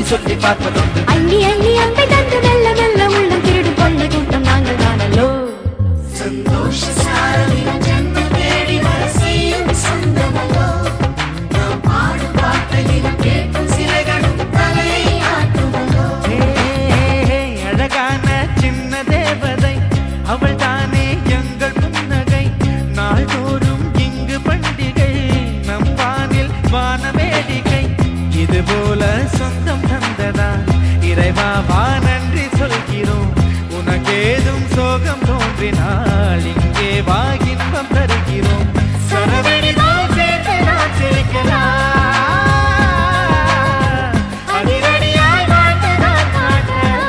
சொல்லி பார்ப்பதுண்டு. அள்ளி அள்ளி அன்பை தந்து மெல்ல மெல்ல உள்ளம் திருடும் கொள்ள கூட்டம் நாங்கள் தானல்லோ. சந்தோஷ சாரலின் ஜென்மம் தேடி வர செய்யும் சொந்தமல்லோ. நாம் பாடும் பாட்டையில் கேட்கும் சிலைகளும் தலையை ஆட்டுமல்லோ. அழகான சின்ன தேவதை அவள் தானே எங்கள் புன்னகை. நாள்தோறும் இங்கு பண்டிகை, நம் வானில் வான வேடிக்கை. இது போல சொந்தம் தந்ததா இறைவா வா நன்றி சொல்கிறோம். உனக்கேதும் சோகம் தோன்றினால் இங்கே வா இன்பம் தருகிறோம். சரவெடி போல் சேர்த்து நான் சிரிக்கலாம். அதிரடியாய் வாழ்ந்து நான் காட்டலாம்.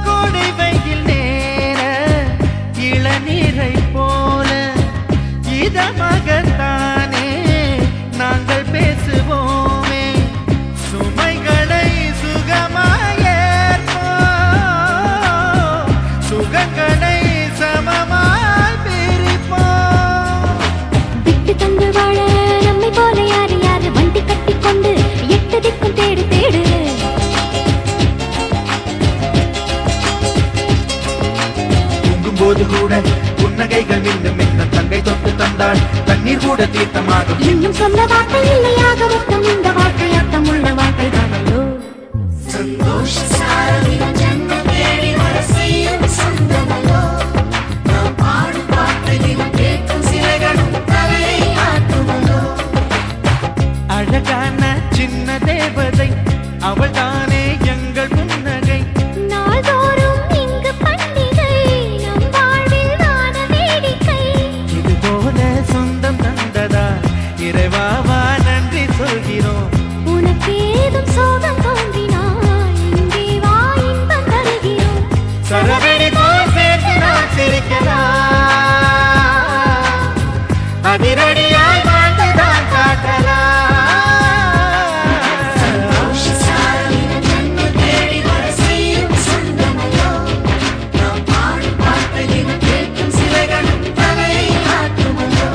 கோடை வெயில் நேர இளநீரை போல இதமாகத்தானே நாங்கள் பேசுவோமே. சுமைகளை சுகமாயேற்போம், சுகங்களை சமமாய் பிரிப்போம். விட்டு தந்து வாழ நம்மை போல யாரு யாரு வண்டி கட்டி கொண்டு எட்டு திக்கும் தேடு தேடு. தூங்கும்போது கூட புன்னகைகள் மின்னும் மின்ன தங்கை தொட்டு தந்தாள் தண்ணீர் கூட தீர்த்தமாகும். இன்னும் சொல்ல வார்த்தை இல்லையாக மொத்தம் இந்த வாழ்க்கை அர்த்தம் உள்ள வாழ்க்கை தானல்லோ. சந்தோஷ சாரலின் ஜென்மம் தேடி வர செய்யும் சொந்தமல்லோ. நாம் பாடும் பாட்டையில் கேட்கும் சிலைகளும் தலையை ஆட்டுமல்லோ. அழகான சின்ன தேவதை அவள் தானே எங்கள் புன்னகை. நாள்தோறும் இங்கு பண்டிகை, நம் வாழ்வில் வான வேடிக்கை. இது போல சொந்தம் தந்ததா இறைவா வா நன்றி சொல்கிறோம். உனக்கேதும் சோகம் தோன்றினால் இங்கே வா இன்பம் தருகிறோம். சரவெடி போல் சேர்த்து நான் சிரிக்கலாம். அதிரடியாய் வாழ்ந்து தான் காட்டலாம். சந்தோஷ சாரலின் ஜென்மம் தேடி வர செய்யும் சொந்தமல்லோ. நாம் பாடும் பாட்டையில் கேட்கும் சிலைகளும் தலையை ஆட்டுமல்லோ.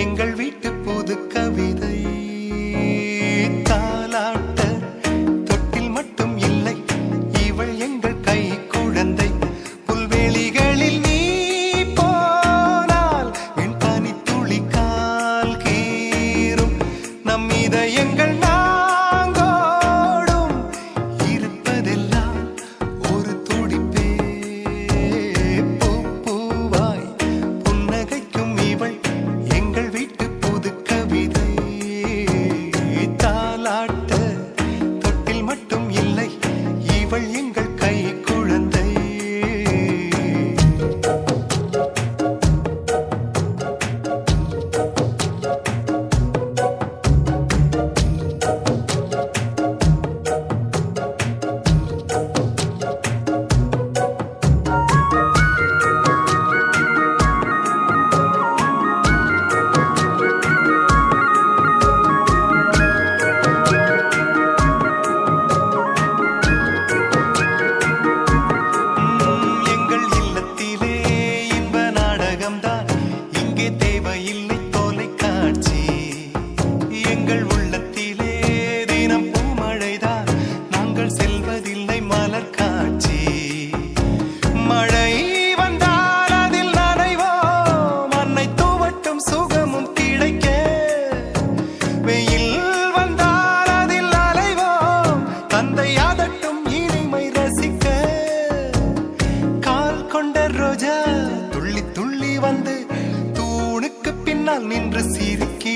எங்கள் வீட்டு புது கவிதை தாலாட்ட தொட்டில் மட்டும் இல்லை இவள் எங்கள் கை குழந்தை புல்வெளிகளில் நீ போனால் என் பனி துளி கால் கீரும் நம் இதயங்கள் நாங்கோடும் இருப்பதெல்லாம் ஒரு துடிப்பே பூவாய் புன்னகைக்கும் இவள் எங்கள் வீட்டு புது கவிதை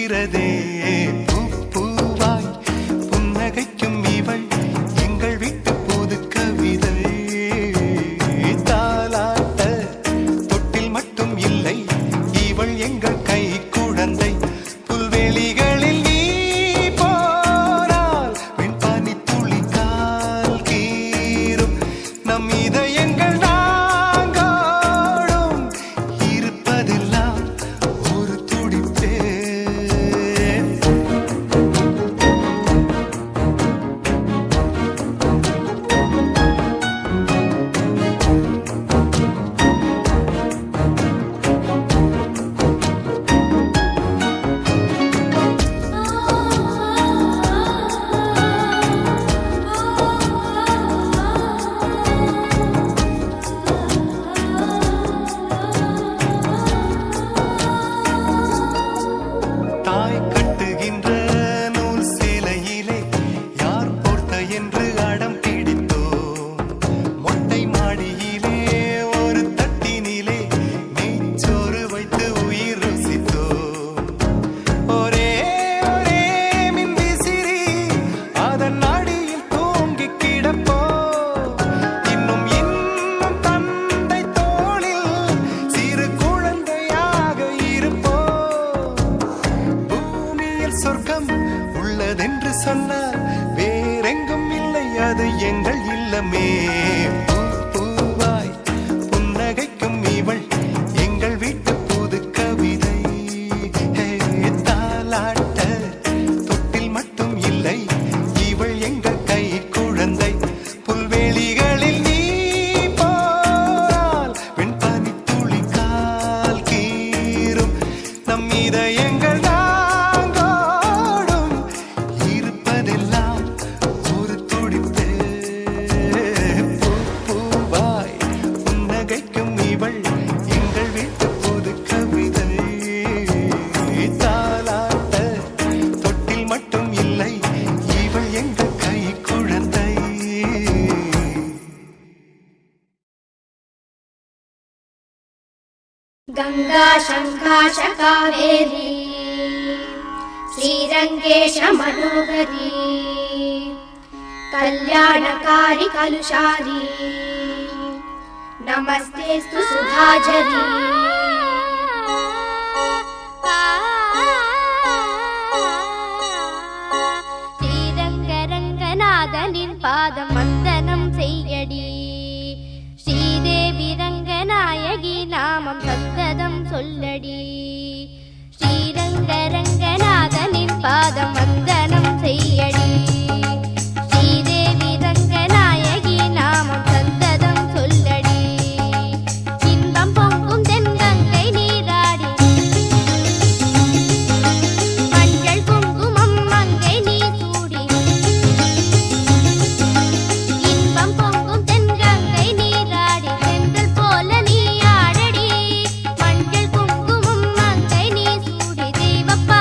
பூக்கிறதே பூ பூவாய் புன்னகைக்கும் இவள் எங்கள் வீட்டு புது கவிதை தாலாட்ட தொட்டில் மட்டும் இல்லை இவள் எங்கள் கை குழந்தை புல்வெளிகளில் நீ போனால் வெண்பானி துளி கால் கீரும் நம் இதயங்கள் நாங்கோடும் இருப்பதெல்லாம் ஒரு துடிப்பே தாய் கட்டுகின்ற நூல் சேலையிலே யார் போர்த்த என்று அடம் பிடித்தோம் மொட்டை மாடியிலே ஒரு தட்டினிலே நெய்ச்சோறு வைத்து உயிர் ருசித்தோம் ஒரே ஒரே மின்விசிறி அதன் நாடியில் தூங்கி கிடப்போ இன்னும் இன்னும் தந்தை தோளில் சிறு குழந்தையாக இருப்போ பூமியில் சொர்க்கம் உள்ளதென்று சொன்னால் வேறெங்கும் இல்லை அது எங்கள் இல்லமே பூ பூவாய் புன்னகைக்கும் இவள் எங்கள் வீட்டு புது கவிதை ஹே, தாலாட்ட தொட்டில் மட்டும் இல்லை இவள் எங்கள் கை குழந்தை புல்வெளிகளில் நீ போனால் வெண்பானி துளி கால் கீரும் நம் இதயங்கள் நாங்கோடும் இருப்பதெல்லாம் ஒரு துடிப்பே பூ பூவாய் புன்னகைக்கும் இவள் எங்கள் வீட்டு புது கவிதை தாலாட்ட தொட்டில் மட்டும் இல்லை இவள் எங்கள் கை குழந்தை गंगा शङ्काश कावेरी श्रीरङ्गेश मनोहरी कल्याणकारी कलुषारी नमस्तेस्तु सुधाझरी ஸ்ரீரங்கரங்கநாதனின் பாதம் வந்தனம் செய்யடி ஸ்ரீதேவி ரங்கநாயகி நாமம் சந்ததம் சொல்லடி ஸ்ரீரங்கரங்கநாதனின் பாதம் வந்தனம் செய்யடி ஸ்ரீதேவி ரங்கநாயகி நாமம் சந்ததம் சொல்லடி இன்பம் பொங்கும் தென்கங்கை நீராடி மஞ்சள் குங்குமம் மங்கை நீ சூடி இன்பம் பொங்கும் தென்கங்கை நீராடி செந்தல் போல நீ ஆடடி மஞ்சள் குங்குமம் மங்கை நீ சூடி தெய்வப்பா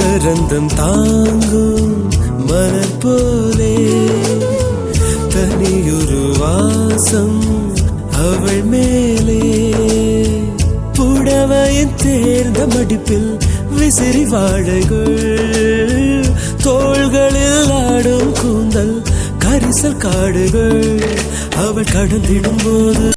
மகரந்தம் தாங்கும் மலர் போலே தனியொரு வாசம் அவள் மேலே புடவையின் தேர்ந்த மடிப்பில் விசிறி வாழைகள் தோள்களில் ஆடும் கூந்தல் கரிசல் காடுகள் அவள் கடந்திடும் போது